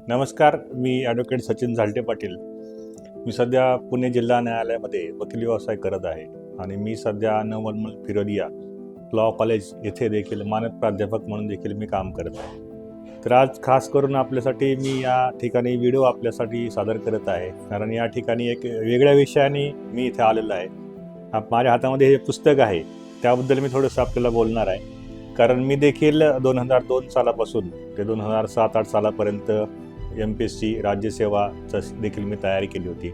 नमस्कार, मी ॲडव्होकेट सचिन झालटे पाटील. मी सध्या पुणे जिल्हा न्यायालयामध्ये वकील व्यवसाय करत आहे आणि मी सध्या नवनमल फिरोदिया लॉ कॉलेज येथे देखील मानद प्राध्यापक म्हणून देखील मी काम करत आहे. तर आज खास करून आपल्यासाठी मी या ठिकाणी व्हिडिओ आपल्यासाठी सादर करत आहे, कारण या ठिकाणी एक वेगळ्या विषयाने मी इथे आलेलो आहे. माझ्या हातामध्ये हे पुस्तक आहे, त्याबद्दल मी थोडंसं आपल्याला बोलणार आहे. कारण मी देखील 2002 सालापासून ते 2007-8 सालापर्यंत MPSC राज्यसेवाचं देखील मी तयारी केली होती.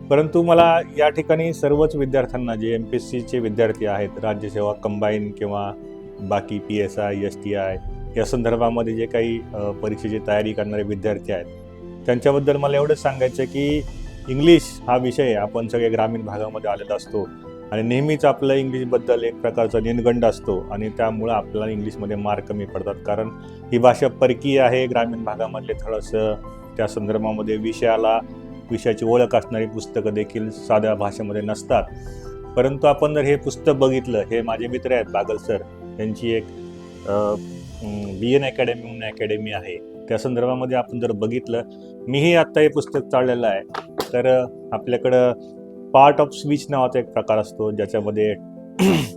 परंतु मला या ठिकाणी सर्वच विद्यार्थ्यांना जे MPSCचे विद्यार्थी आहेत, राज्यसेवा कंबाईन किंवा बाकी PSI STI या संदर्भामध्ये जे काही परीक्षेची तयारी करणारे विद्यार्थी आहेत, त्यांच्याबद्दल मला एवढंच सांगायचं की इंग्लिश हा विषय आपण सगळे ग्रामीण भागामध्ये आलेला असतो आणि नेहमीच आपलं इंग्लिशबद्दल एक प्रकारचा न्यूनगंड असतो आणि त्यामुळं आपल्याला इंग्लिशमध्ये मार्क कमी पडतात. कारण ही भाषा परकीय आहे, ग्रामीण भागामधले थोडंसं त्या संदर्भामध्ये विषयाची ओळख असणारी पुस्तकं देखील साध्या भाषेमध्ये नसतात. परंतु आपण जर हे पुस्तक बघितलं, हे माझे मित्र आहेत बागल सर, यांची एक BN अकॅडमी म्हणून अकॅडमी आहे, त्या संदर्भामध्ये आपण जर बघितलं, मीही आत्ता हे पुस्तक चाललेलं आहे. तर आपल्याकडं पार्ट ऑफ स्पीच नावाचा एक प्रकार असतो, ज्याच्यामध्ये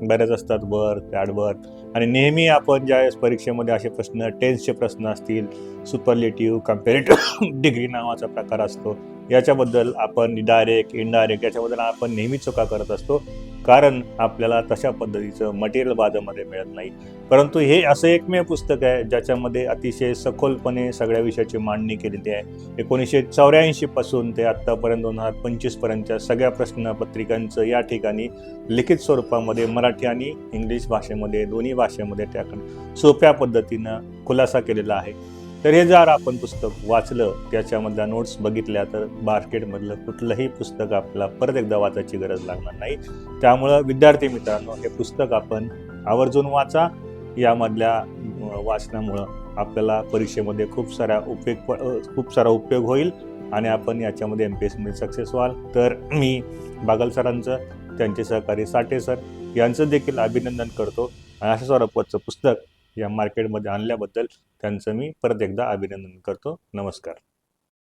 बरेच असतात वर्क, ॲडवर्ब, आणि नेहमी आपण ज्यावेळेस परीक्षेमध्ये असे प्रश्न, टेन्सचे प्रश्न असतील, सुपरलेटिव्ह, कम्पॅरेटिव्ह डिग्री नावाचा प्रकार असतो, याच्याबद्दल आपण डायरेक्ट, इनडायरेक्ट याच्याबद्दल आपण नेहमी चुका करत असतो, कारण आपल्याला तशा पद्धतीचं मटेरियल बाजारामध्ये मिळत नाही. परंतु हे असं एकमेव पुस्तक आहे ज्याच्यामध्ये अतिशय सखोलपणे सगळ्या विषयाची मांडणी केलेली आहे. 1984 पासून ते आत्तापर्यंत 2025 पर्यंतच्या सगळ्या प्रश्नपत्रिकांचं या ठिकाणी लिखित स्वरूपामध्ये मराठी आणि इंग्लिश भाषेमध्ये, दोन्ही भाषेमध्ये त्याकडे सोप्या पद्धतीनं खुलासा केलेला आहे. तर हे जर आपण पुस्तक वाचलं, त्याच्यामधल्या नोट्स बघितल्या, तर मार्केटमधलं कुठलंही पुस्तक आपल्याला परत एकदा वाचायची गरज लागणार नाही. त्यामुळं विद्यार्थी मित्रांनो, हे पुस्तक आपण आवर्जून वाचा. यामधल्या वाचनामुळं आपल्याला परीक्षेमध्ये खूप सारा उपयोग होईल आणि आपण याच्यामध्ये MPSCमध्ये सक्सेस व्हाल. तर मी बागल सरांचं, त्यांचे सहकारी साठे सर यांचं देखील अभिनंदन करतो आणि अशा स्वरूपाचं पुस्तक या मार्केटमध्ये आणल्याबद्दल त्यांचं मी परत एकदा अभिनंदन करतो. नमस्कार.